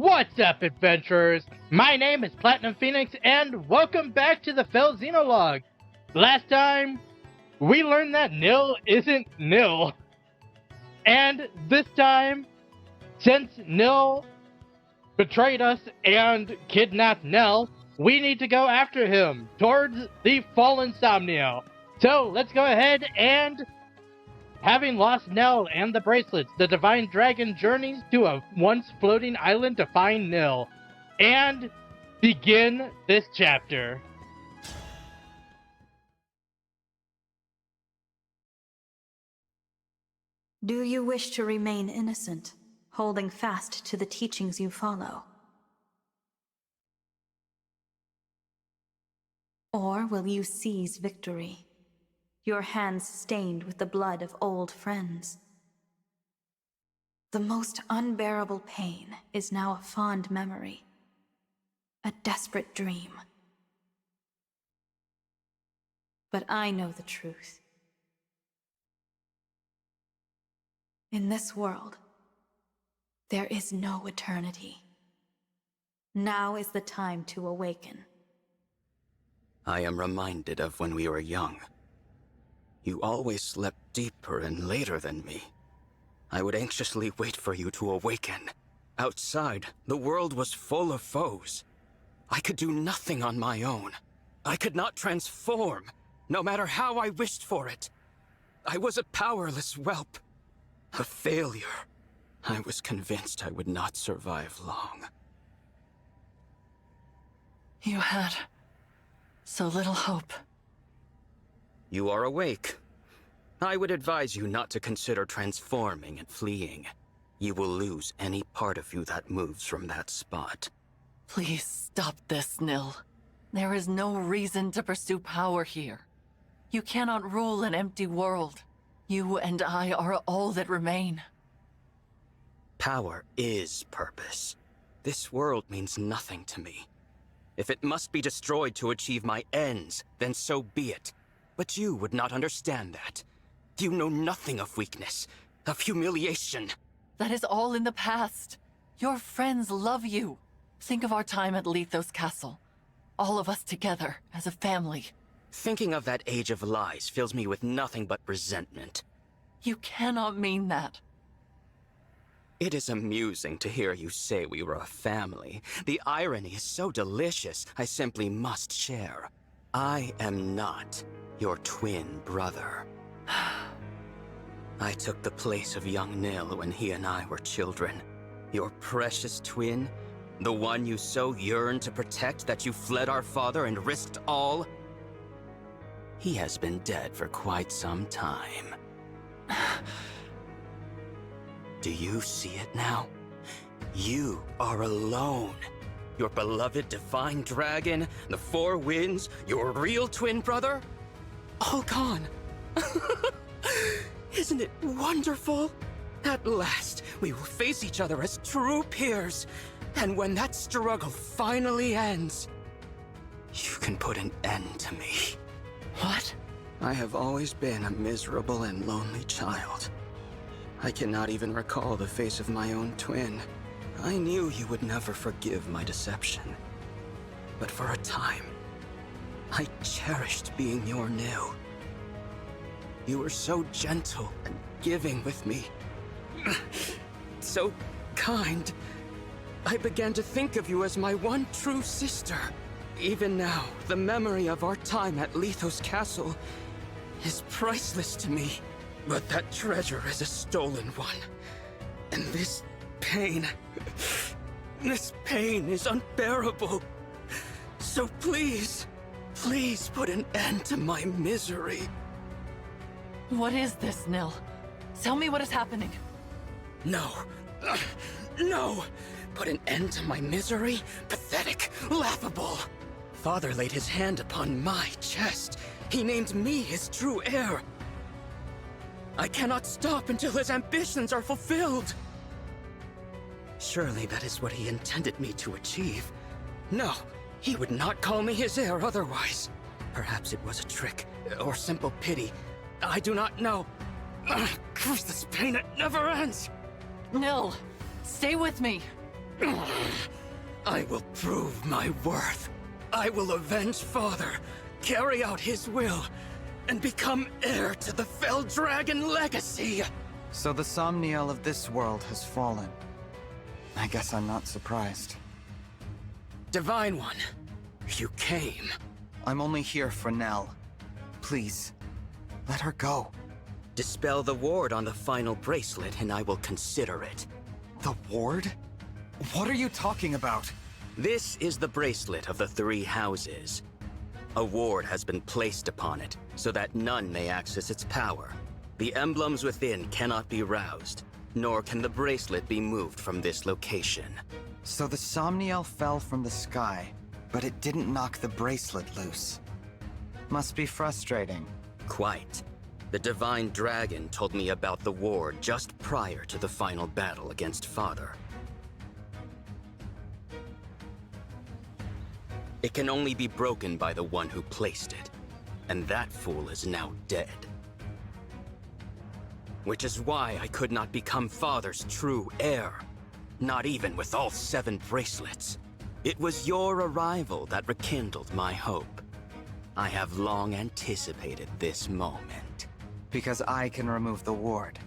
What's up, adventurers? My name is Platinum Phoenix, and welcome back to the Xenologue. Last time, we learned that nil isn't nil. And this time, since Nil betrayed us and kidnapped Nell, we need to go after him towards the fallen Somniel. So let's go ahead and, having lost Nell and the bracelets, the Divine Dragon journeys to a once floating island to find Nil and begin this chapter. Do you wish to remain innocent, holding fast to the teachings you follow? Or will you seize victory, your hands stained with the blood of old friends? The most unbearable pain is now a fond memory, a desperate dream. But I know the truth. In this world, there is no eternity. Now is the time to awaken. I am reminded of when we were young. You always slept deeper and later than me. I would anxiously wait for you to awaken. Outside, the world was full of foes. I could do nothing on my own. I could not transform, no matter how I wished for it. I was a powerless whelp. A failure. I was convinced I would not survive long. You had so little hope. You are awake. I would advise you not to consider transforming and fleeing. You will lose any part of you that moves from that spot. Please stop this, Nil. There is no reason to pursue power here. You cannot rule an empty world. You and I are all that remain. Power is purpose. This world means nothing to me. If it must be destroyed to achieve my ends, then so be it. But you would not understand that. You know nothing of weakness, of humiliation. That is all in the past. Your friends love you. Think of our time at Lethos Castle. All of us together, as a family. Thinking of that age of lies fills me with nothing but resentment. You cannot mean that. It is amusing to hear you say we were a family. The irony is so delicious, I simply must share. I am not your twin brother. I took the place of young Nil when he and I were children. Your precious twin, the one you so yearned to protect that you fled our father and risked all. He has been dead for quite some time. Do you see it now? You are alone. Your beloved Divine Dragon, the Four Winds, your real twin brother, all gone. Isn't it wonderful? At last, we will face each other as true peers. And when that struggle finally ends, you can put an end to me. What? I have always been a miserable and lonely child. I cannot even recall the face of my own twin. I knew you would never forgive my deception. But for a time, I cherished being your Nil. You were so gentle and giving with me. So kind. I began to think of you as my one true sister. Even now, the memory of our time at Lethos Castle is priceless to me. But that treasure is a stolen one. And this pain is unbearable. So please, please put an end to my misery. What is this, Nil? Tell me what is happening. No. No! Put an end to my misery? Pathetic, laughable. Father laid his hand upon my chest. He named me his true heir. I cannot stop until his ambitions are fulfilled. Surely that is what he intended me to achieve. No, he would not call me his heir otherwise. Perhaps it was a trick, or simple pity. I do not know. Curse this pain, it never ends! Nil, stay with me. I will prove my worth. I will avenge Father, carry out his will, and become heir to the Fell Dragon legacy! So the Somniel of this world has fallen. I guess I'm not surprised. Divine One, you came. I'm only here for Nell. Please, let her go. Dispel the ward on the final bracelet and I will consider it. The ward? What are you talking about? This is the bracelet of the three houses. A ward has been placed upon it, so that none may access its power. The emblems within cannot be roused, nor can the bracelet be moved from this location. So the Somniel fell from the sky, but it didn't knock the bracelet loose. Must be frustrating. Quite. The Divine Dragon told me about the ward just prior to the final battle against Father. It can only be broken by the one who placed it, and that fool is now dead. Which is why I could not become Father's true heir, not even with all 7 bracelets. It was your arrival that rekindled my hope. I have long anticipated this moment. Because I can remove the ward.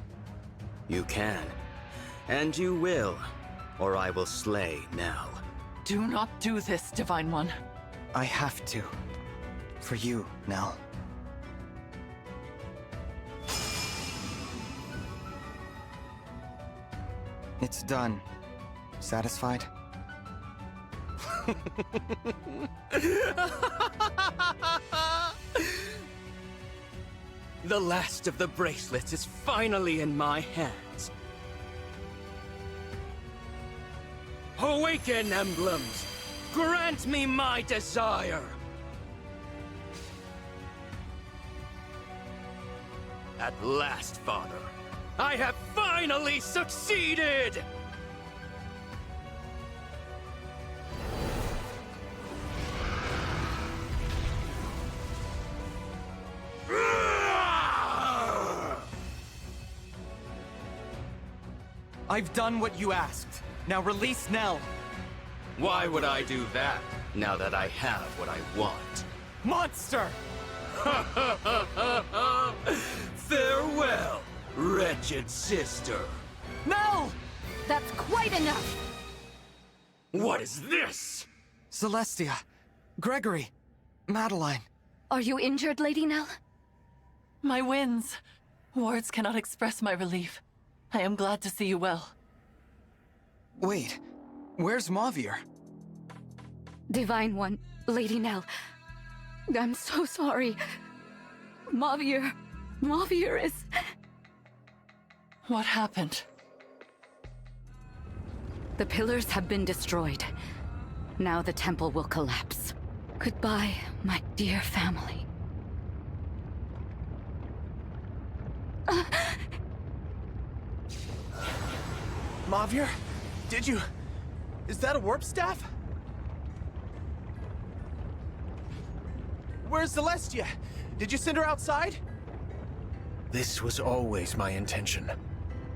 You can, and you will, or I will slay Nell. Do not do this, Divine One. I have to. For you, Nell. It's done. Satisfied? The last of the bracelets is finally in my hands. Awaken, emblems! Grant me my desire! At last, Father, I have finally succeeded! I've done what you asked. Now release Nell. Why would I do that, now that I have what I want? Monster! Farewell, wretched sister. Nell! That's quite enough! What is this? Celestia. Gregory. Madeline. Are you injured, Lady Nell? My winds. Words cannot express my relief. I am glad to see you well. Wait. Where's Mavier? Divine One, Lady Nell. I'm so sorry. Mavier is... What happened? The pillars have been destroyed. Now the temple will collapse. Goodbye, my dear family. Mavier? Did you... Is that a warp staff? Where's Celestia? Did you send her outside? This was always my intention.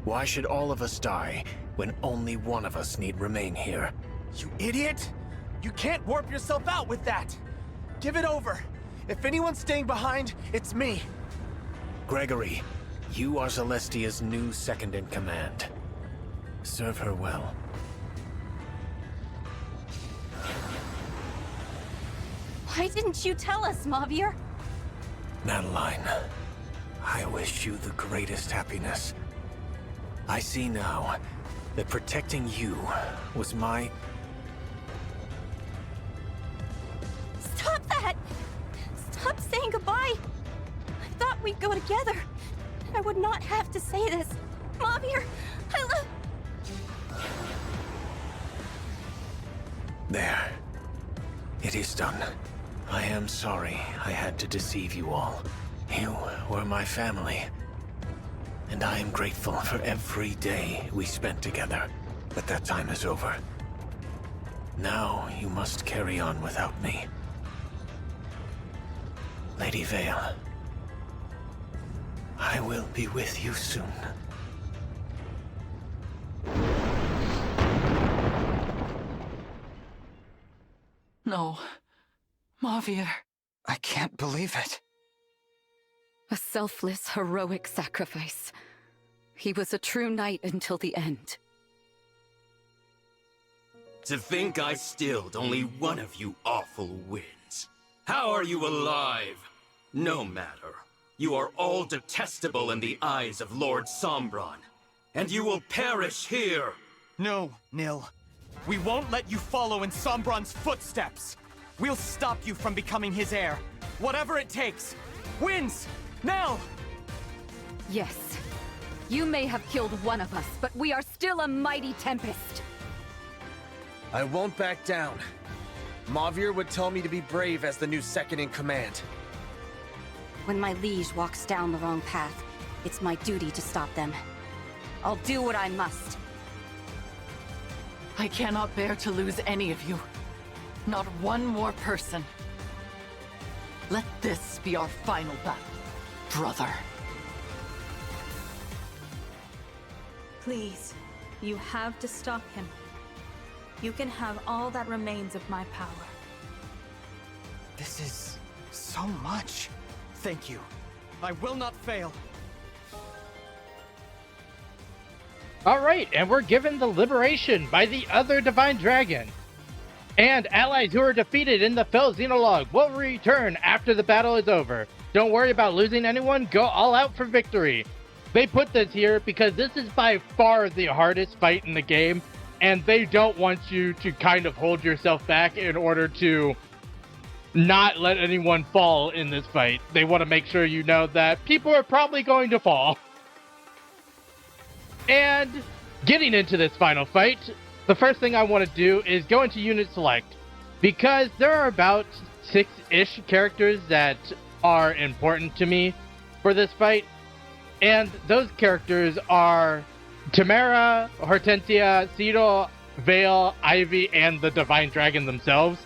Why should all of us die when only one of us need remain here? You idiot! You can't warp yourself out with that! Give it over! If anyone's staying behind, it's me! Gregory, you are Celestia's new second-in-command. Serve her well. Why didn't you tell us, Mavier? Madeline, I wish you the greatest happiness. I see now that protecting you was my... Stop that! Stop saying goodbye! I thought we'd go together. I would not have to say this. Mavier, I love... There. It is done. I am sorry I had to deceive you all. You were my family. And I am grateful for every day we spent together. But that time is over. Now you must carry on without me. Lady Vale, I will be with you soon. No. Mavier. I can't believe it. A selfless, heroic sacrifice. He was a true knight until the end. To think I stilled only one of you awful winds. How are you alive? No matter. You are all detestable in the eyes of Lord Sombron. And you will perish here! No, Nil. We won't let you follow in Sombron's footsteps. We'll stop you from becoming his heir. Whatever it takes. Winds! Now! Yes. You may have killed one of us, but we are still a mighty tempest. I won't back down. Mavier would tell me to be brave as the new second-in-command. When my liege walks down the wrong path, it's my duty to stop them. I'll do what I must. I cannot bear to lose any of you. Not one more person. Let this be our final battle, brother. Please, you have to stop him. You can have all that remains of my power. This is so much. Thank you. I will not fail. Alright, and we're given the liberation by the other Divine Dragon. And allies who are defeated in the Fell Xenologue will return after the battle is over. Don't worry about losing anyone, go all out for victory. They put this here because this is by far the hardest fight in the game, and they don't want you to kind of hold yourself back in order to not let anyone fall in this fight. They want to make sure you know that people are probably going to fall. And getting into this final fight, the first thing I want to do is go into unit select, because there are about 6-ish characters that are important to me for this fight. And those characters are Tamara, Hortensia, Cedal, Vale, Ivy, and the Divine Dragon themselves.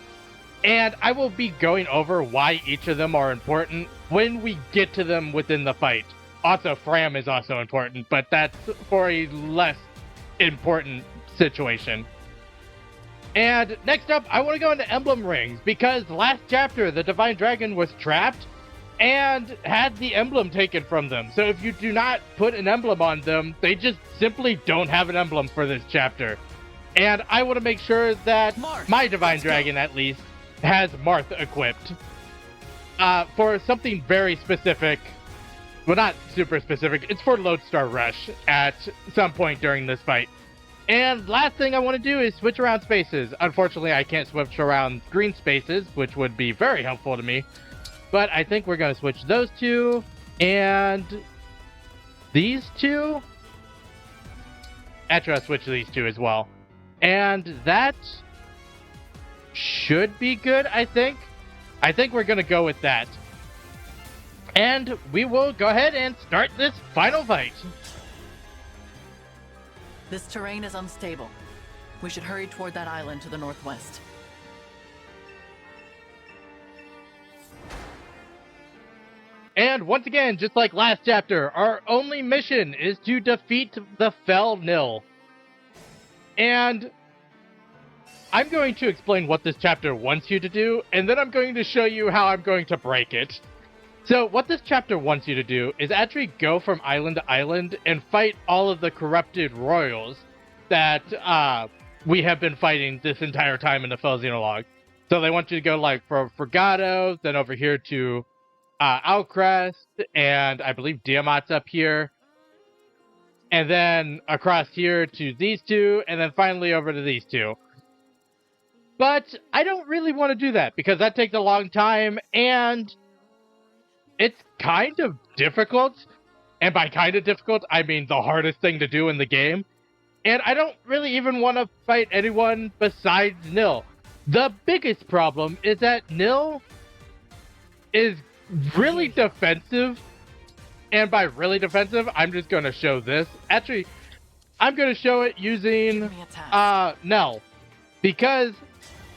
And I will be going over why each of them are important when we get to them within the fight. Also, Fram is also important, but that's for a less important situation. And next up, I want to go into Emblem Rings, because last chapter, the Divine Dragon was trapped and had the emblem taken from them. So if you do not put an emblem on them, they just simply don't have an emblem for this chapter. And I want to make sure that my Divine Dragon, at least, has Marth equipped. For something very specific. Well, not super specific. It's for Lodestar Rush at some point during this fight. And last thing I want to do is switch around spaces. Unfortunately, I can't switch around green spaces, which would be very helpful to me. But I think we're going to switch those two and these two. Actually, I'll switch these two as well. And that should be good, I think. I think we're going to go with that. And we will go ahead and start this final fight. This terrain is unstable. We should hurry toward that island to the northwest. And once again, just like last chapter, our only mission is to defeat the Fell Nil. And I'm going to explain what this chapter wants you to do, and then I'm going to show you how I'm going to break it. So what this chapter wants you to do is actually go from island to island and fight all of the corrupted royals that we have been fighting this entire time in the Fell Xenologue. So they want you to go like from Fragato, then over here to Alcrest, and I believe Diamant's up here. And then across here to these two, and then finally over to these two. But I don't really want to do that, because that takes a long time, and it's kind of difficult. And by kind of difficult, I mean the hardest thing to do in the game. And I don't really even want to fight anyone besides Nil. The biggest problem is that Nil is really defensive. And by really defensive, I'm just going to show this. Actually, I'm going to show it using Nell. Because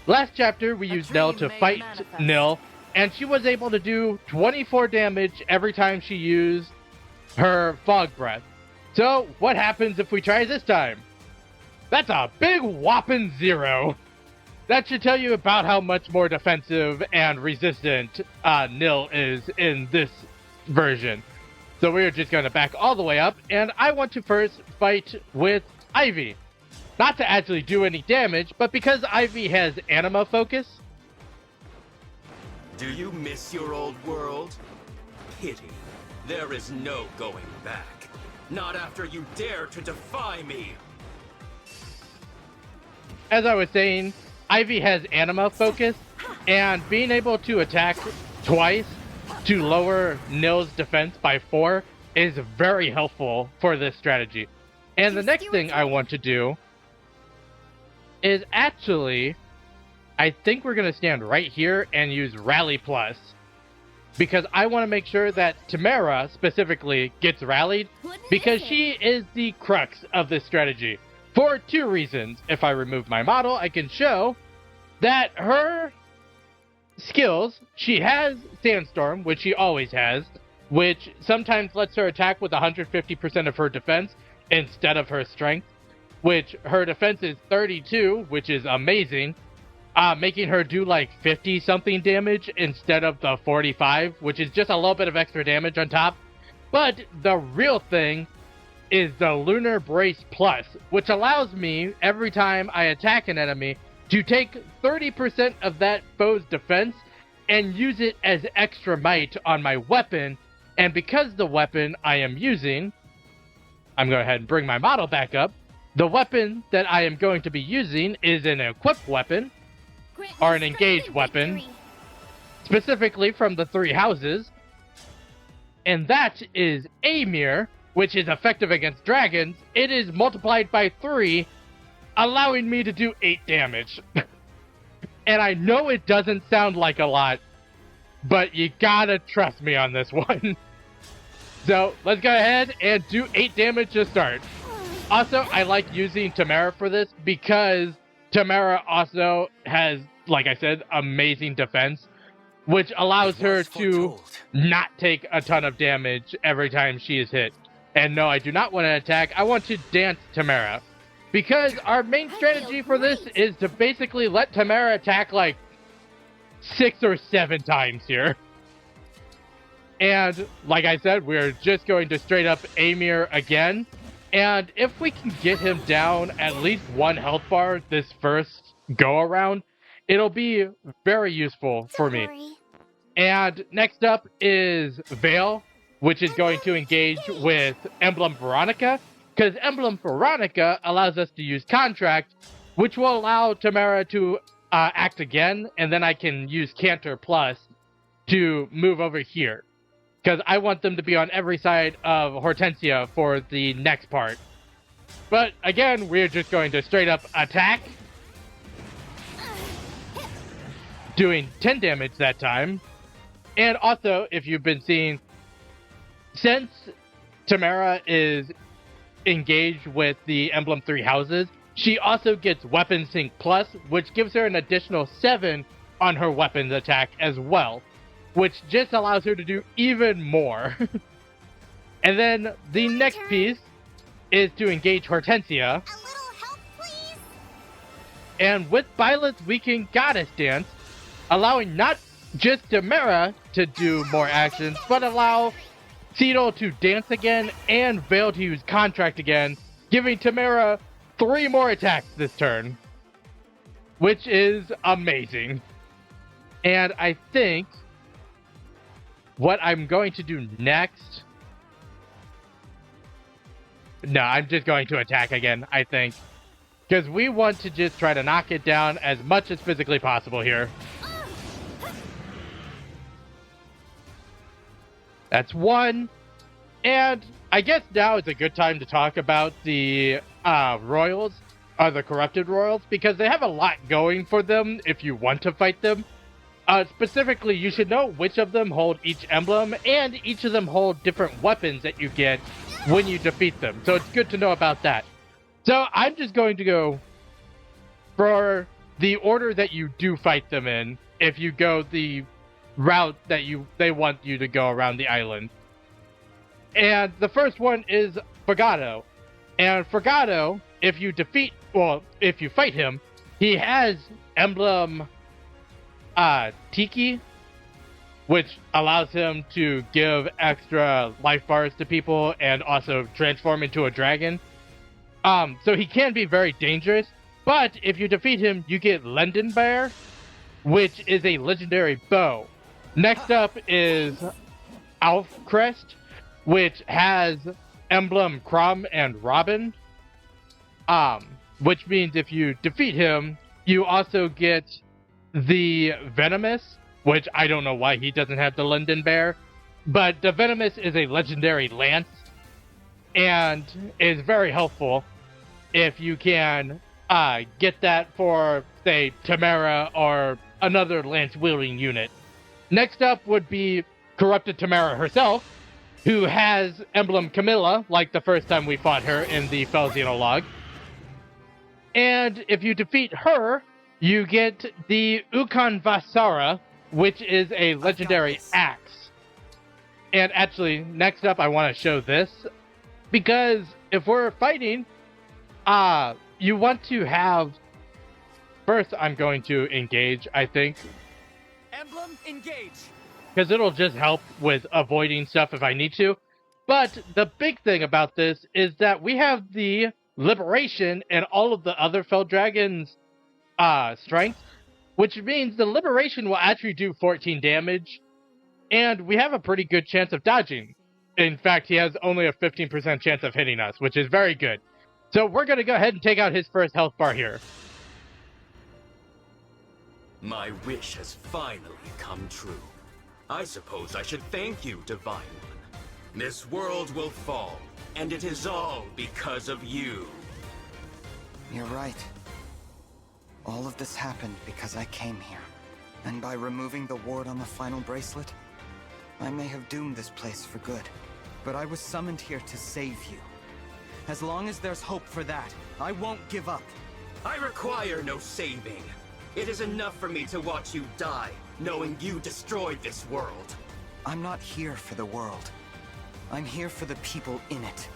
last chapter, we used Nell to fight Nil. And she was able to do 24 damage every time she used her Fog Breath. So, what happens if we try this time? That's a big whopping 0. that should tell you about how much more defensive and resistant Nil is in this version. So we're just going to back all the way up, and I want to first fight with Ivy. Not to actually do any damage, but because Ivy has anima focus. Do you miss your old world? Pity. There is no going back. Not after you dare to defy me. As I was saying, Ivy has anima focus, and being able to attack twice to lower Nil's defense by 4 is very helpful for this strategy. And the next thing I want to do is actually, I think we're going to stand right here and use Rally Plus, because I want to make sure that Tamara specifically gets rallied, because she is the crux of this strategy. For 2 reasons. If I remove my model, I can show that her skills, she has Sandstorm, which she always has, which sometimes lets her attack with 150% of her defense instead of her strength, which her defense is 32, which is amazing, making her do like 50-something damage instead of the 45, which is just a little bit of extra damage on top. But the real thing is the Lunar Brace Plus, which allows me, every time I attack an enemy, to take 30% of that foe's defense and use it as extra might on my weapon. And because the weapon I am using, I'm going to go ahead and bring my model back up. The weapon that I am going to be using is an equipped weapon, or an engaged weapon, specifically from the 3 houses. And that is Amir, which is effective against dragons. It is multiplied by 3, allowing me to do 8 damage. And I know it doesn't sound like a lot, but you gotta trust me on this one. So let's go ahead and do 8 damage to start. Also, I like using Tamara for this because Tamara also has, like I said, amazing defense, which allows her to not take a ton of damage every time she is hit. And no, I do not want to attack. I want to dance Tamara. Because our main strategy for this is to basically let Tamara attack like 6 or 7 times here. And like I said, we're just going to straight up Amir again. And if we can get him down at least 1 health bar this first go around, it'll be very useful for me. And next up is Veil, which is going to engage with Emblem Veronica, because Emblem Veronica allows us to use Contract, which will allow Tamara to act again, and then I can use Canter Plus to move over here, because I want them to be on every side of Hortensia for the next part. But again, we're just going to straight up attack, doing 10 damage that time. And also, if you've been seeing, since Tamara is engaged with the Emblem 3 houses, she also gets Weapon Sync Plus, which gives her an additional 7 on her weapons attack as well, which just allows her to do even more. And then the next piece is to engage Hortensia. A little help, please? And with Violet's Weakened Goddess Dance, allowing not just Tamara to do more actions, but allow Cedal to dance again and Veil to use Contract again, giving Tamara 3 more attacks this turn, which is amazing. And I think what I'm going to do next... No, I'm just going to attack again, I think. Because we want to just try to knock it down as much as physically possible here. That's 1. And I guess now is a good time to talk about the Royals, or the Corrupted Royals, because they have a lot going for them if you want to fight them. Specifically, you should know which of them hold each emblem, and each of them hold different weapons that you get when you defeat them. So it's good to know about that. So I'm just going to go for the order that you do fight them in, if you go the route that they want you to go around the island. And the first one is Fagado. And Fagado, if you fight him, he has Emblem Tiki, which allows him to give extra life bars to people and also transform into a dragon. So he can be very dangerous, but if you defeat him, you get Lendenbear, which is a legendary bow. Next up is Alfcrest, which has Emblem Crom and Robin. Which means if you defeat him, you also get the Venomous, which I don't know why he doesn't have the Lendenbear, but the Venomous is a legendary lance and is very helpful if you can get that for, say, Tamara or another lance-wielding unit. Next up would be Corrupted Tamara herself, who has Emblem Camilla, like the first time we fought her in the Fel Xenologue. And if you defeat her, you get the Ukan Vasara, which is a legendary axe. And actually, next up I want to show this, because if we're fighting, you want to have... First, I'm going to engage, I think. Emblem, engage! Because it'll just help with avoiding stuff if I need to. But the big thing about this is that we have the Liberation and all of the other Fel Dragon's strength, which means the Liberation will actually do 14 damage, and we have a pretty good chance of dodging. In fact, he has only a 15% chance of hitting us, which is very good. So we're going to go ahead and take out his first health bar here. My wish has finally come true. I suppose I should thank you, Divine One. This world will fall, and it is all because of you. You're right. All of this happened because I came here. And by removing the ward on the final bracelet, I may have doomed this place for good. But I was summoned here to save you. As long as there's hope for that, I won't give up. I require no saving. It is enough for me to watch you die, knowing you destroyed this world. I'm not here for the world. I'm here for the people in it.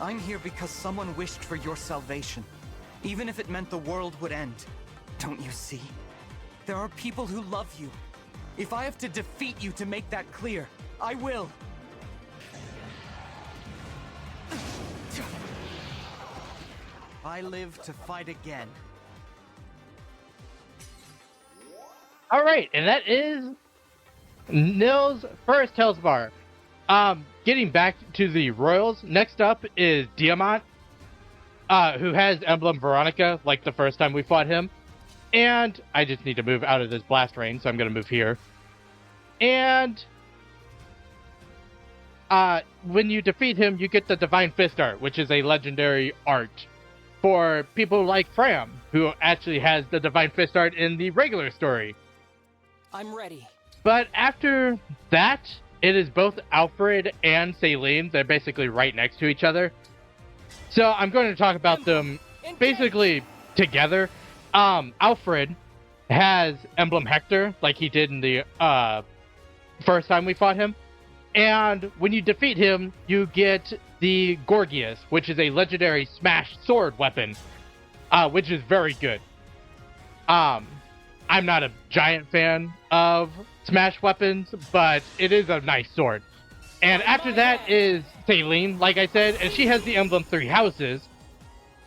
I'm here because someone wished for your salvation, even if it meant the world would end. Don't you see? There are people who love you. If I have to defeat you to make that clear, I will. I live to fight again. All right, and that is Nil's first health bar. Getting back to the Royals, next up is Diamant, who has Emblem Veronica, like the first time we fought him. And I just need to move out of this blast range, so I'm going to move here. And when you defeat him, you get the Divine Fist art, which is a legendary art for people like Fram, who actually has the Divine Fist art in the regular story. I'm ready. But after that, it is both Alfred and Celine. They're basically right next to each other. So I'm going to talk about them basically together. Alfred has Emblem Hector, like he did in the first time we fought him. And when you defeat him, you get the Gorgias, which is a legendary smash sword weapon, which is very good. I'm not a giant fan of smash weapons, but it is a nice sword. And after that is Celine, like I said, and she has the Emblem 3 Houses,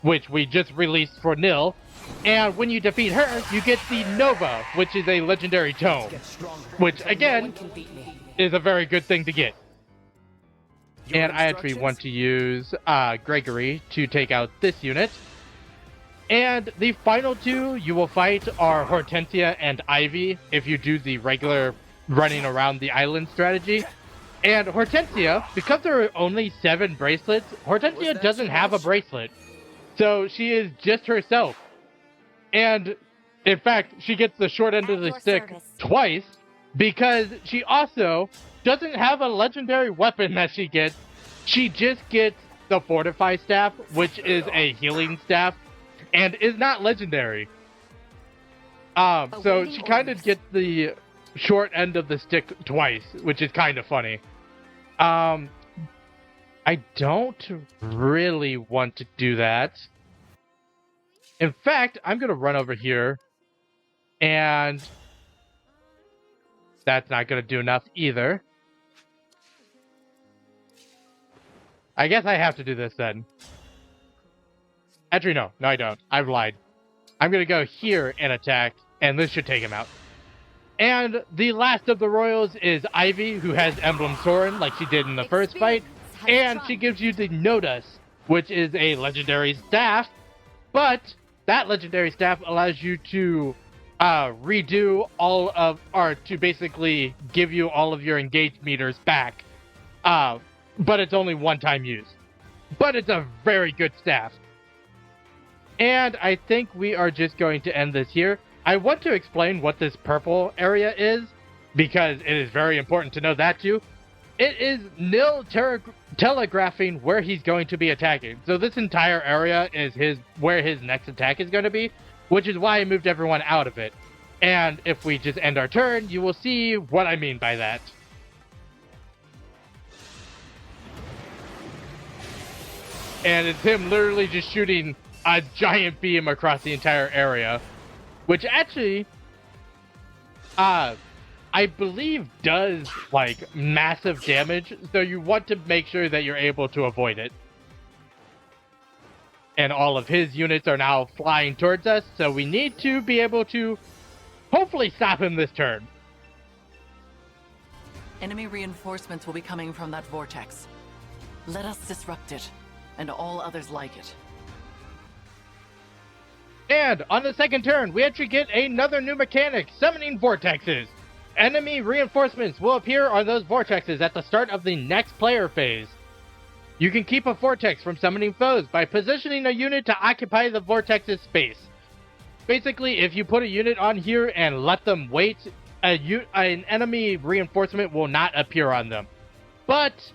which we just released for Nil. And when you defeat her, you get the Nova, which is a legendary tome, which again is a very good thing to get. And I actually want to use Gregory to take out this unit. And the final two you will fight are Hortensia and Ivy if you do the regular running around the island strategy. And Hortensia, because there are only 7 bracelets, Hortensia doesn't have a bracelet. So she is just herself. And in fact, she gets the short end of the stick twice because she also doesn't have a legendary weapon that she gets. She just gets the Fortify Staff, which is a healing staff, and is not legendary. So she kind of gets the short end of the stick twice, which is kind of funny. I don't really want to do that. In fact, I'm going to run over here And that's not going to do enough either. I guess I have to do this then. Actually, no, I don't. I've lied. I'm going to go here and attack, and this should take him out. And the last of the royals is Ivy, who has Emblem Soren, like she did in the first fight. And she gives you the Nodus, which is a legendary staff. But that legendary staff allows you to redo all of, or to basically give you all of your engaged meters back. But it's only one-time use. But it's a very good staff. And I think we are just going to end this here. I want to explain what this purple area is, because it is very important to know that too. It is Nil telegraphing where he's going to be attacking. So this entire area is where his next attack is going to be, which is why I moved everyone out of it. And if we just end our turn, you will see what I mean by that. And it's him literally just shooting a giant beam across the entire area. Which actually, I believe does, like, massive damage. So you want to make sure that you're able to avoid it. And all of his units are now flying towards us. So we need to be able to hopefully stop him this turn. Enemy reinforcements will be coming from that vortex. Let us disrupt it, and all others like it. And on the second turn, we actually get another new mechanic, summoning vortexes. Enemy reinforcements will appear on those vortexes at the start of the next player phase. You can keep a vortex from summoning foes by positioning a unit to occupy the vortex's space. Basically, if you put a unit on here and let them wait, an enemy reinforcement will not appear on them. But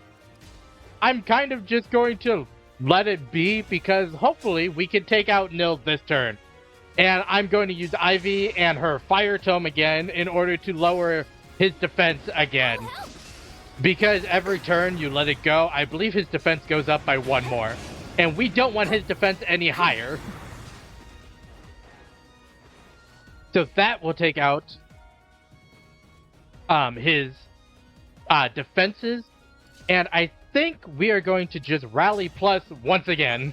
I'm kind of just going to let it be, because hopefully we can take out Nil this turn. And I'm going to use Ivy and her Fire Tome again in order to lower his defense again. Because every turn you let it go, I believe his defense goes up by one more. And we don't want his defense any higher. So that will take out his defenses. And I think we are going to just Rally Plus once again,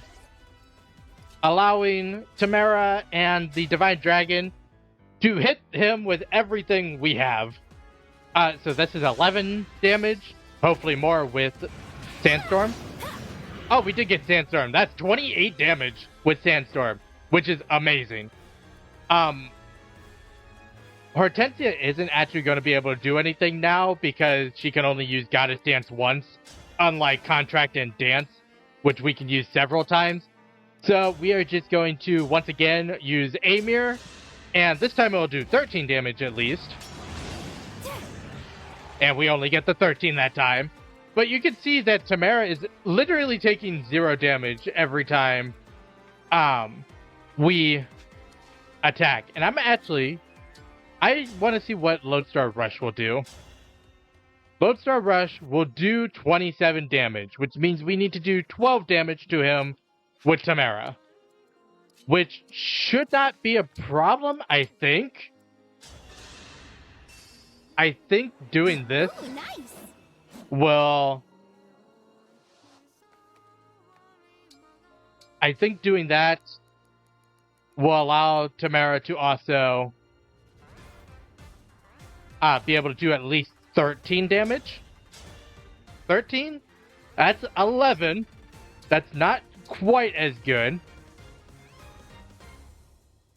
allowing Tamara and the Divine Dragon to hit him with everything we have. So this is 11 damage, hopefully more with Sandstorm. Oh, we did get Sandstorm. That's 28 damage with Sandstorm, which is amazing. Hortensia isn't actually going to be able to do anything now because she can only use Goddess Dance once, unlike Contract and Dance, which we can use several times. So we are just going to, once again, use Amir, and this time it will do 13 damage at least. And we only get the 13 that time. But you can see that Tamara is literally taking 0 damage every time we attack. And I want to see what Lodestar Rush will do. Lodestar Rush will do 27 damage, which means we need to do 12 damage to him with Tamara. Which should not be a problem, I think. I think doing this will... I think doing that will allow Tamara to also be able to do at least 13 damage. 13? That's 11. That's not quite as good.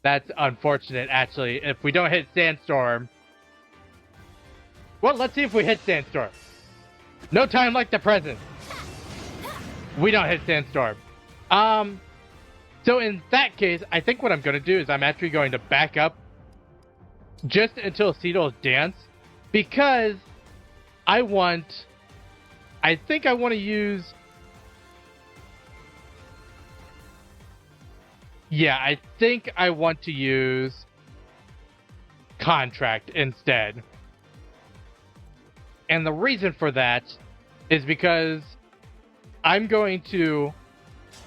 That's unfortunate, actually. If we don't hit Sandstorm... Well, let's see if we hit Sandstorm. No time like the present. We don't hit Sandstorm. So in that case, I think what I'm going to do is I'm actually going to back up just until Ceto's Dance, because I think I want to use... Yeah, I think I want to use Contract instead. And the reason for that is because I'm going to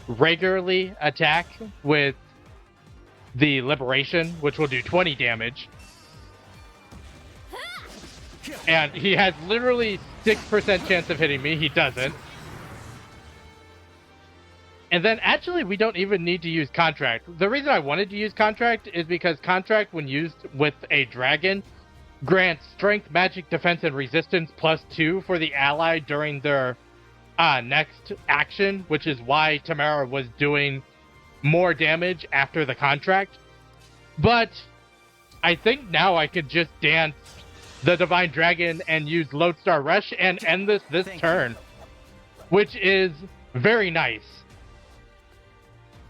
regularly attack with the Liberation, which will do 20 damage. And he has literally 6% chance of hitting me. He doesn't. And then actually we don't even need to use Contract. The reason I wanted to use Contract is because Contract, when used with a dragon, grants Strength, Magic, Defense, and Resistance +2 for the ally during their next action, which is why Tamara was doing more damage after the Contract. But I think now I could just dance the Divine Dragon and use Lodestar Rush and end this turn, which is very nice.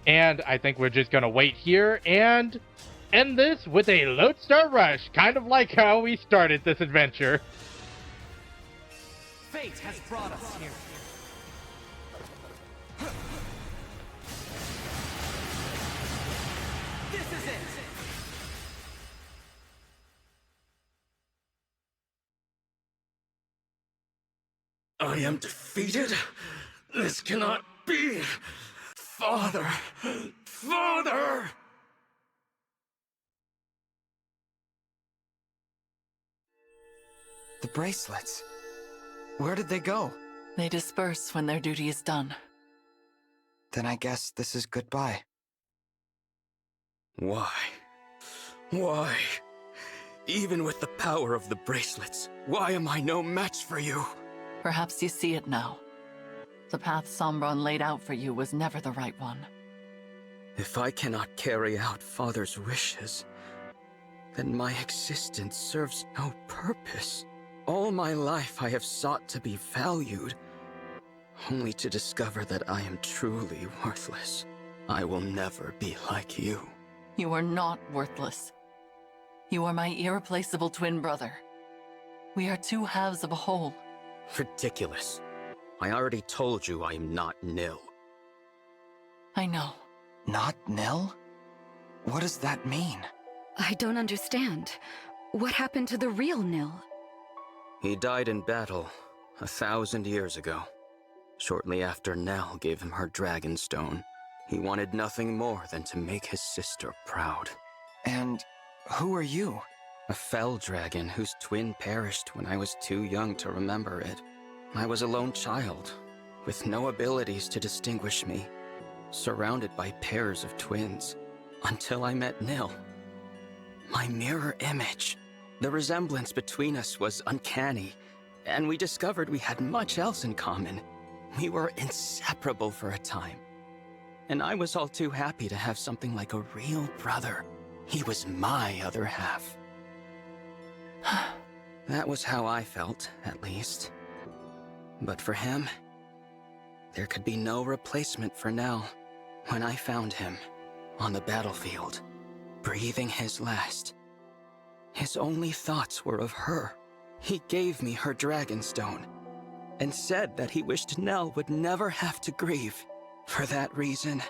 And I think we're just going to wait here and end this with a Lodestar Rush, kind of like how we started this adventure. Fate has brought us here. This is it! I am defeated? This cannot be! Father! Father! The bracelets. Where did they go? They disperse when their duty is done. Then I guess this is goodbye. Why? Why? Even with the power of the bracelets, why am I no match for you? Perhaps you see it now. The path Sombron laid out for you was never the right one. If I cannot carry out Father's wishes, then my existence serves no purpose. All my life I have sought to be valued, only to discover that I am truly worthless. I will never be like you. You are not worthless. You are my irreplaceable twin brother. We are two halves of a whole. Ridiculous. I already told you I am not Nil. I know. Not Nil? What does that mean? I don't understand. What happened to the real Nil? He died in battle 1,000 years ago. Shortly after Nell gave him her dragon stone. He wanted nothing more than to make his sister proud. And who are you? A fell dragon whose twin perished when I was too young to remember it. I was a lone child, with no abilities to distinguish me, surrounded by pairs of twins, until I met Nil. My mirror image. The resemblance between us was uncanny, and we discovered we had much else in common. We were inseparable for a time. And I was all too happy to have something like a real brother. He was my other half. That was how I felt, at least. But for him, there could be no replacement for Nell. When I found him, on the battlefield, breathing his last, his only thoughts were of her. He gave me her dragonstone, and said that he wished Nell would never have to grieve. For that reason,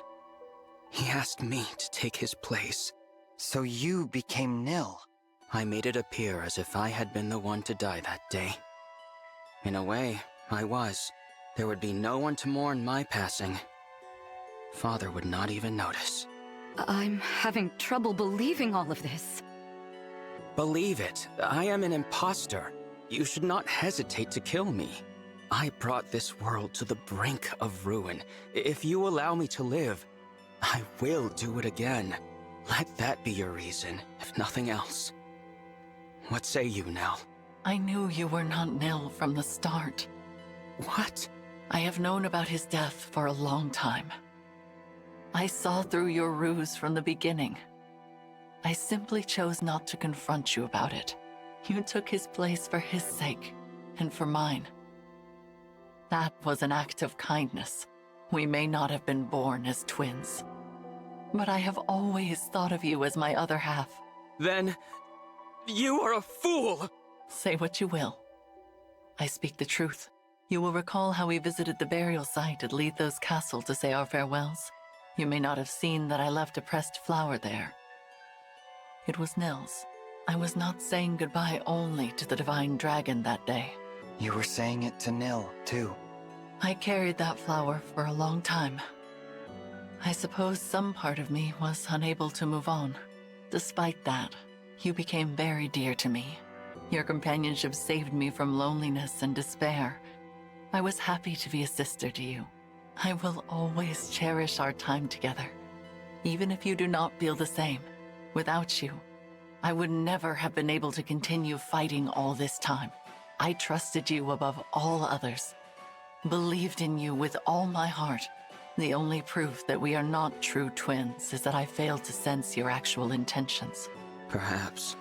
he asked me to take his place. So you became Nil? I made it appear as if I had been the one to die that day. In a way, I was. There would be no one to mourn my passing. Father would not even notice. I'm having trouble believing all of this. Believe it, I am an imposter. You should not hesitate to kill me. I brought this world to the brink of ruin. If you allow me to live, I will do it again. Let that be your reason, if nothing else. What say you, Nell? I knew you were not Nil from the start. What? I have known about his death for a long time. I saw through your ruse from the beginning. I simply chose not to confront you about it. You took his place for his sake, and for mine. That was an act of kindness. We may not have been born as twins, but I have always thought of you as my other half. Then, you are a fool! Say what you will. I speak the truth. You will recall how we visited the burial site at Letho's castle to say our farewells. You may not have seen that I left a pressed flower there. It was Nil's. I was not saying goodbye only to the Divine Dragon that day. You were saying it to Nil, too. I carried that flower for a long time. I suppose some part of me was unable to move on. Despite that, you became very dear to me. Your companionship saved me from loneliness and despair. I was happy to be a sister to you. I will always cherish our time together. Even if you do not feel the same, without you, I would never have been able to continue fighting all this time. I trusted you above all others, believed in you with all my heart. The only proof that we are not true twins is that I failed to sense your actual intentions. Perhaps.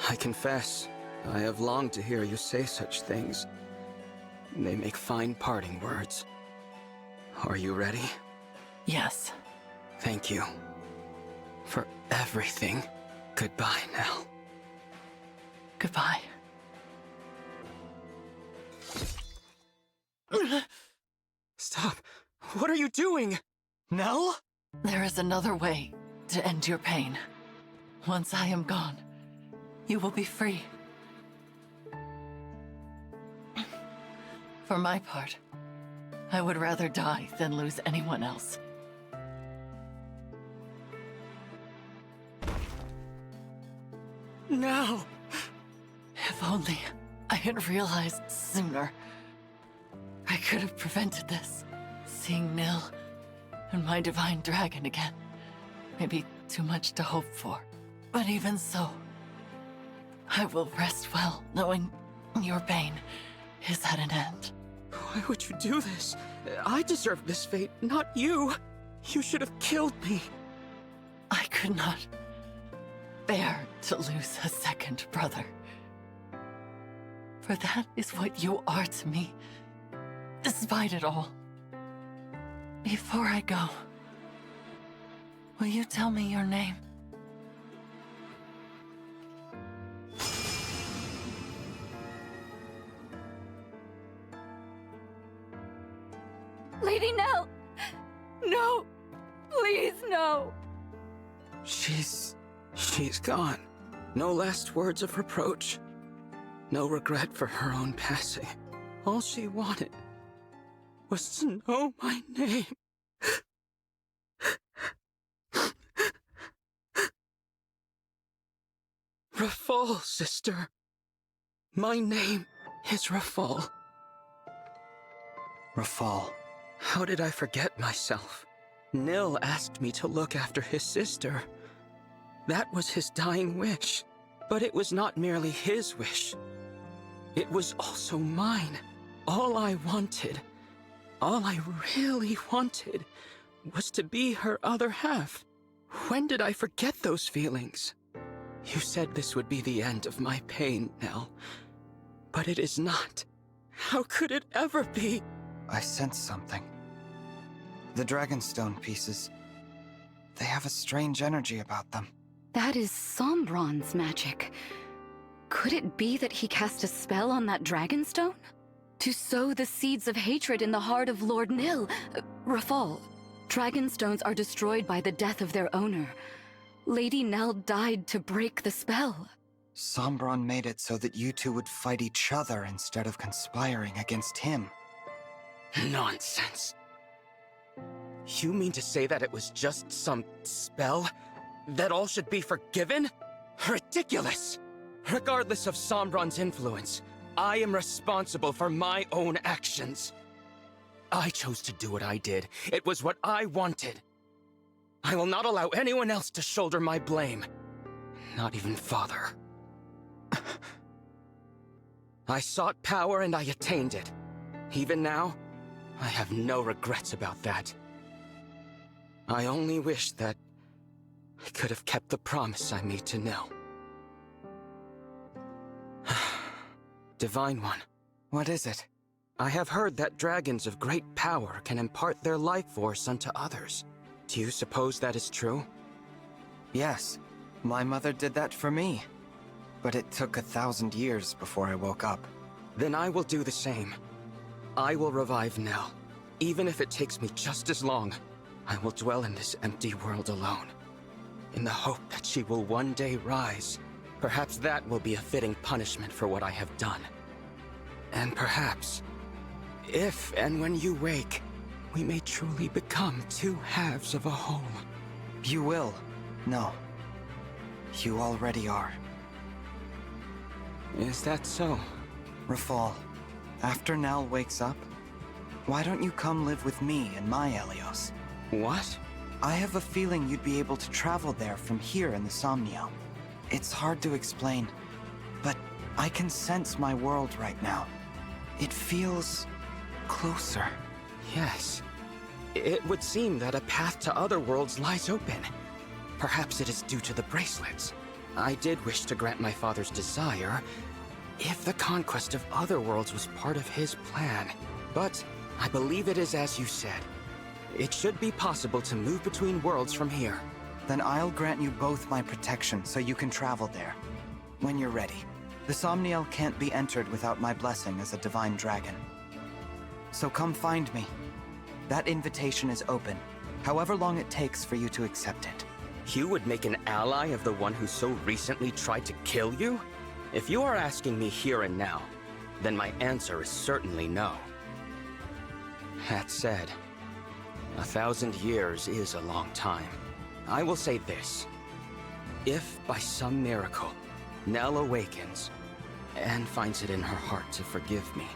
I confess, I have longed to hear you say such things. They make fine parting words. Are you ready? Yes. Thank you. For everything. Goodbye, Nell. Goodbye. Stop. What are you doing? Nell? There is another way to end your pain. Once I am gone, you will be free. For my part, I would rather die than lose anyone else. No! If only I had realized sooner. I could have prevented this. Seeing Nil and my divine dragon again may be too much to hope for. But even so, I will rest well knowing your pain is at an end. Why would you do this? I deserve this fate, not you. You should have killed me. I could not bear to lose a second brother. For that is what you are to me, despite it all. Before I go, will you tell me your name? Lady Nell! No! Please, no! She's gone. No last words of reproach. No regret for her own passing. All she wanted was to know my name. Rafal, sister. My name is Rafal. Rafal. How did I forget myself? Nil asked me to look after his sister. That was his dying wish. But it was not merely his wish. It was also mine. All I wanted, all I really wanted, was to be her other half. When did I forget those feelings? You said this would be the end of my pain, Nell. But it is not. How could it ever be? I sense something. The Dragonstone pieces, they have a strange energy about them. That is Sombron's magic. Could it be that he cast a spell on that Dragonstone? To sow the seeds of hatred in the heart of Lord Nil, Rafal. Dragonstones are destroyed by the death of their owner. Lady Nell died to break the spell. Sombron made it so that you two would fight each other instead of conspiring against him. Nonsense. You mean to say that it was just some spell? That all should be forgiven? Ridiculous! Regardless of Sombron's influence, I am responsible for my own actions. I chose to do what I did. It was what I wanted. I will not allow anyone else to shoulder my blame. Not even Father. I sought power and I attained it. Even now, I have no regrets about that. I only wish that I could have kept the promise I made to Nil. Divine One. What is it? I have heard that dragons of great power can impart their life force unto others. Do you suppose that is true? Yes. My mother did that for me. But it took 1,000 years before I woke up. Then I will do the same. I will revive Nell. Even if it takes me just as long, I will dwell in this empty world alone. In the hope that she will one day rise. Perhaps that will be a fitting punishment for what I have done. And perhaps, if and when you wake, we may truly become two halves of a whole. You will. No. You already are. Is that so? Rafal, after Nell wakes up, why don't you come live with me in my Helios? What? I have a feeling you'd be able to travel there from here in the Somnium. It's hard to explain, but I can sense my world right now. It feels closer. Yes. It would seem that a path to other worlds lies open. Perhaps it is due to the bracelets. I did wish to grant my father's desire, if the conquest of other worlds was part of his plan. But I believe it is as you said. It should be possible to move between worlds from here. Then I'll grant you both my protection so you can travel there. When you're ready. The Somniel can't be entered without my blessing as a divine dragon. So come find me. That invitation is open, however long it takes for you to accept it. You would make an ally of the one who so recently tried to kill you? If you are asking me here and now, then my answer is certainly no. That said, 1,000 years is a long time. I will say this. If, by some miracle, Nell awakens and finds it in her heart to forgive me,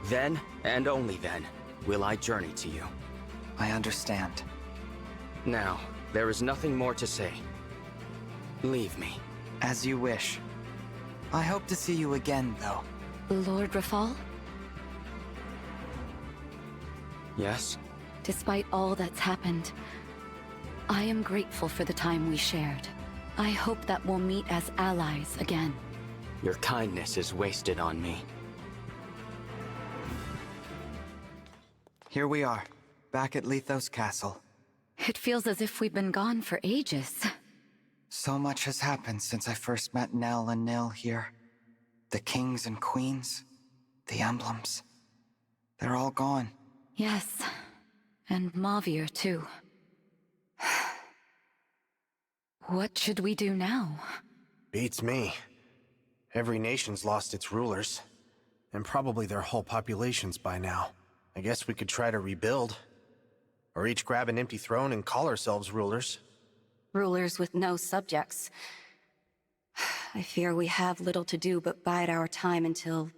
then, and only then, will I journey to you. I understand. Now, there is nothing more to say. Leave me. As you wish. I hope to see you again, though. Lord Rafal? Yes? Despite all that's happened, I am grateful for the time we shared. I hope that we'll meet as allies again. Your kindness is wasted on me. Here we are, back at Lethos Castle. It feels as if we've been gone for ages. So much has happened since I first met Nell and Nil here. The kings and queens, the emblems. They're all gone. Yes, and Mavir too. What should we do now? Beats me. Every nation's lost its rulers, and probably their whole populations by now. I guess we could try to rebuild. Or each grab an empty throne and call ourselves rulers. Rulers with no subjects. I fear we have little to do but bide our time until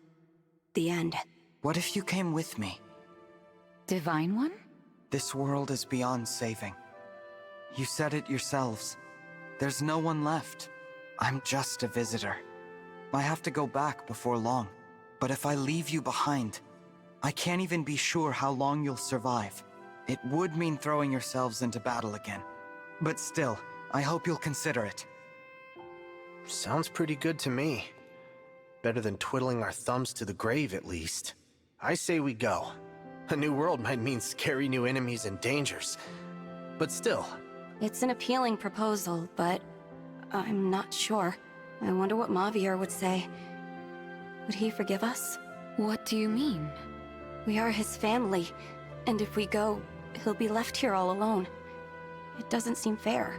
the end. What if you came with me? Divine One? This world is beyond saving. You said it yourselves. There's no one left. I'm just a visitor. I have to go back before long. But if I leave you behind, I can't even be sure how long you'll survive. It would mean throwing yourselves into battle again. But still, I hope you'll consider it. Sounds pretty good to me. Better than twiddling our thumbs to the grave, at least. I say we go. A new world might mean scary new enemies and dangers. But still. It's an appealing proposal, but I'm not sure. I wonder what Mavir would say. Would he forgive us? What do you mean? We are his family, and if we go, he'll be left here all alone. It doesn't seem fair.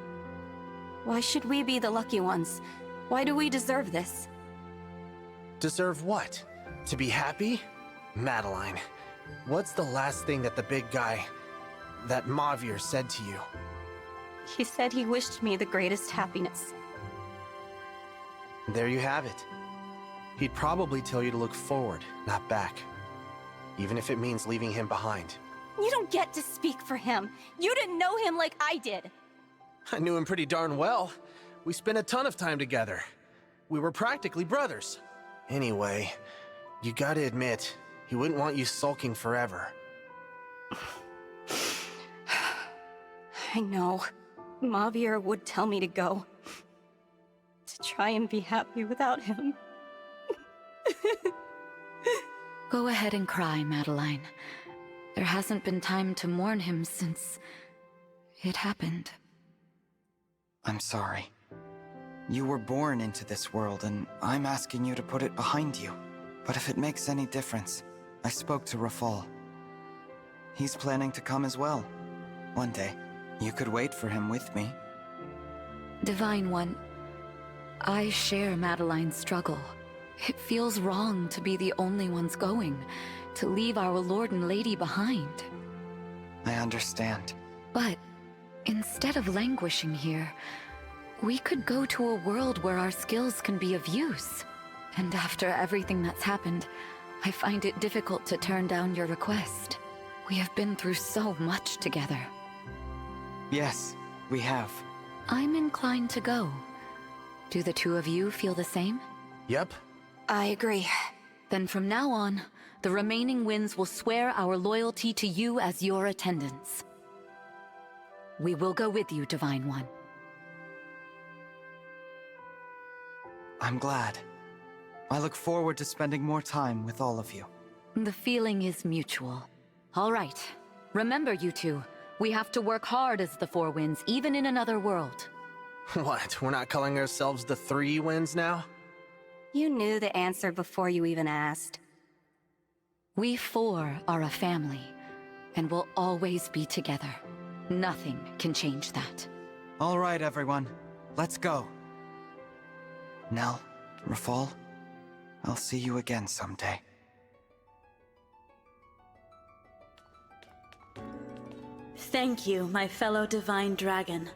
Why should we be the lucky ones? Why do we deserve this? Deserve what? To be happy? Madeline, what's the last thing that the big guy, that Mavir, said to you? He said he wished me the greatest happiness. There you have it. He'd probably tell you to look forward, not back. Even if it means leaving him behind. You don't get to speak for him. You didn't know him like I did. I knew him pretty darn well. We spent a ton of time together. We were practically brothers. Anyway, you gotta admit, he wouldn't want you sulking forever. I know. Mavir would tell me to go. To try and be happy without him. Go ahead and cry, Madeline. There hasn't been time to mourn him since it happened. I'm sorry. You were born into this world, and I'm asking you to put it behind you. But if it makes any difference, I spoke to Rafal. He's planning to come as well. One day. You could wait for him with me. Divine One, I share Madeline's struggle. It feels wrong to be the only ones going, to leave our Lord and Lady behind. I understand. But instead of languishing here, we could go to a world where our skills can be of use. And after everything that's happened, I find it difficult to turn down your request. We have been through so much together. Yes, we have. I'm inclined to go. Do the two of you feel the same? Yep. I agree. Then from now on, the remaining winds will swear our loyalty to you as your attendants. We will go with you, Divine One. I'm glad. I look forward to spending more time with all of you. The feeling is mutual. All right. Remember, you two, we have to work hard as the Four Winds, even in another world. What, we're not calling ourselves the Three Winds now? You knew the answer before you even asked. We four are a family, and will always be together. Nothing can change that. All right, everyone. Let's go. Nell, Rafal, I'll see you again someday. Thank you, my fellow divine dragon.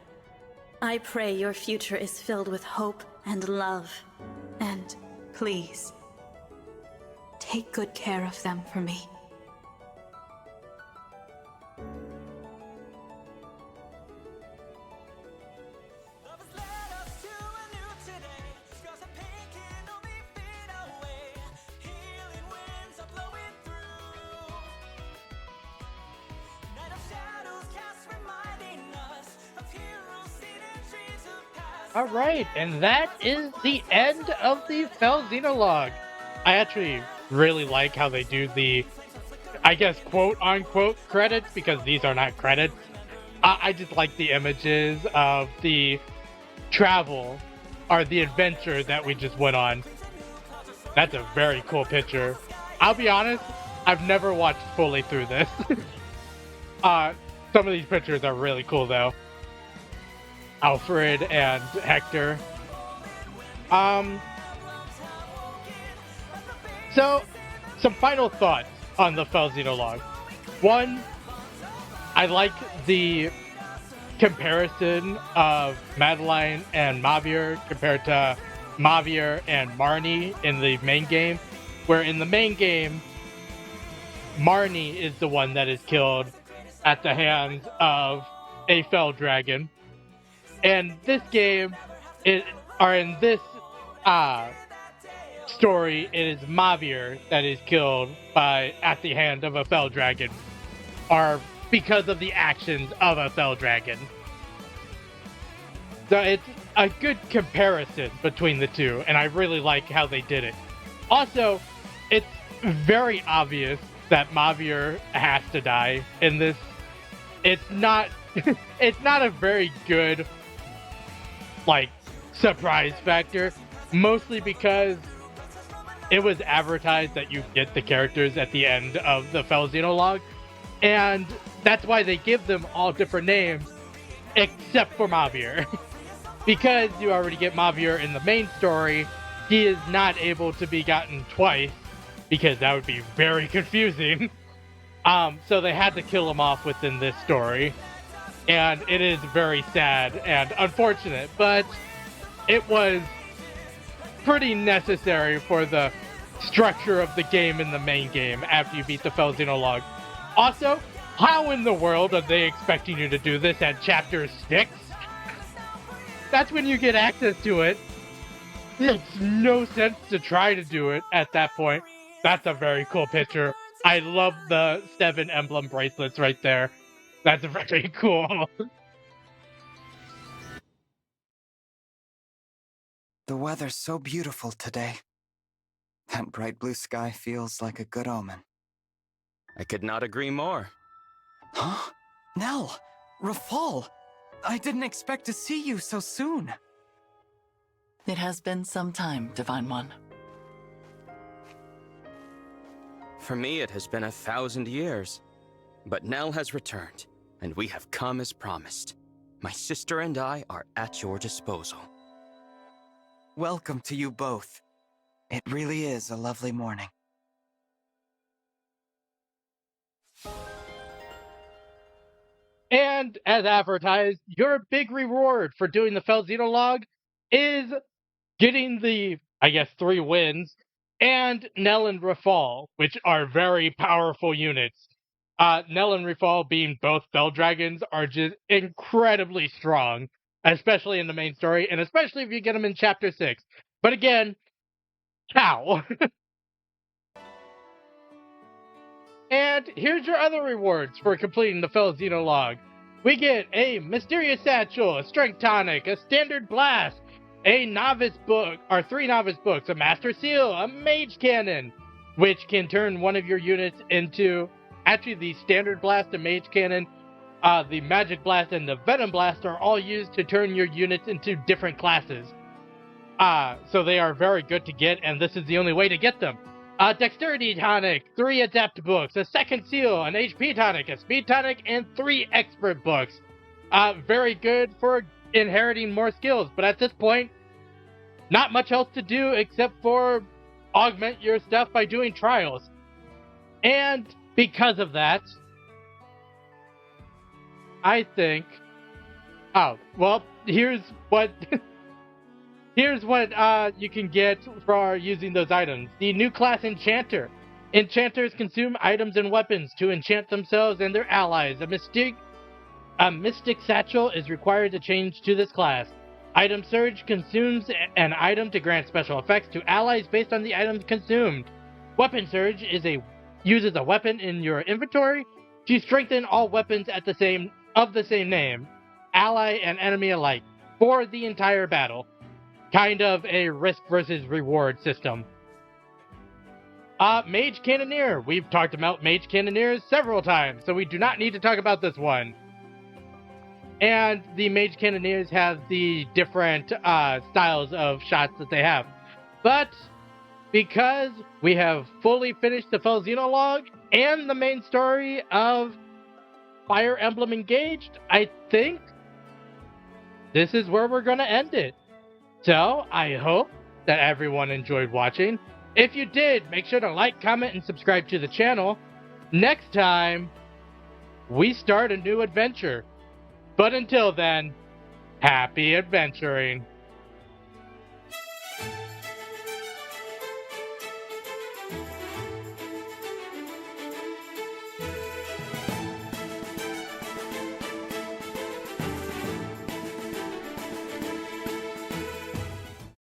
I pray your future is filled with hope and love. And please, take good care of them for me. Alright, and that is the end of the Fel Xenologue. I actually really like how they do the, I guess, quote-unquote credits, because these are not credits. I just like the images of the travel, or the adventure that we just went on. That's a very cool picture. I'll be honest, I've never watched fully through this. Some of these pictures are really cool, though. Alfred and Hector. So, some final thoughts on the Fel Xenologue. One, I like the comparison of Madeline and Mavier compared to Mavier and Marnie in the main game, where in the main game, Marnie is the one that is killed at the hands of a Fel Dragon. And this game, in this story, it is Mavier that is killed at the hand of a Fel Dragon, or because of the actions of a Fel Dragon. So it's a good comparison between the two, and I really like how they did it. Also, it's very obvious that Mavier has to die in this. It's not it's not a very good surprise factor, mostly because it was advertised that you get the characters at the end of the Fel Xenologue, and that's why they give them all different names except for Mavier. Because you already get Mavier in the main story, he is not able to be gotten twice, because that would be very confusing. So they had to kill him off within this story. And it is very sad and unfortunate, but it was pretty necessary for the structure of the game in the main game after you beat the Fel Xenologue. Also, how in the world are they expecting you to do this at Chapter 6? That's when you get access to it. It makes no sense to try to do it at that point. That's a very cool picture. I love the 7 emblem bracelets right there. That's very cool. The weather's so beautiful today. That bright blue sky feels like a good omen. I could not agree more. Huh? Nell! Rafal! I didn't expect to see you so soon. It has been some time, Divine One. For me, it has been 1,000 years. But Nell has returned, and we have come as promised. My sister and I are at your disposal. Welcome to you both. It really is a lovely morning. And as advertised, your big reward for doing the Fel Xenologue is getting the, I guess, 3 wins, and Nell and Rafal, which are very powerful units. Nell and Rafal, being both Fel Dragons, are just incredibly strong, especially in the main story, and especially if you get them in Chapter 6. But again, cow. And here's your other rewards for completing the Fel Xenologue. We get a Mysterious Satchel, a Strength Tonic, a Standard Blast, a Novice Book, or 3 Novice Books, a Master Seal, a Mage Cannon, which can turn one of your units into, actually the Standard Blast and Mage Cannon, the Magic Blast and the Venom Blast are all used to turn your units into different classes. So they are very good to get, and this is the only way to get them. Dexterity Tonic, 3 Adept Books, a Second Seal, an HP Tonic, a Speed Tonic, and 3 Expert Books. Very good for inheriting more skills, but at this point, not much else to do except for augment your stuff by doing trials. And because of that, I think... Oh, well, here's what... Here's what you can get for using those items. The new class Enchanter. Enchanters consume items and weapons to enchant themselves and their allies. A Mystic Satchel is required to change to this class. Item Surge consumes an item to grant special effects to allies based on the items consumed. Weapon Surge uses a weapon in your inventory to strengthen all weapons of the same name, ally and enemy alike, for the entire battle. Kind of a risk versus reward system. Mage Cannoneer. We've talked about Mage Cannoneers several times, so we do not need to talk about this one. And the Mage Cannoneers have the different styles of shots that they have. But because we have fully finished the Fel Xenologue and the main story of Fire Emblem Engaged, I think this is where we're going to end it. So, I hope that everyone enjoyed watching. If you did, make sure to like, comment, and subscribe to the channel. Next time, we start a new adventure. But until then, happy adventuring.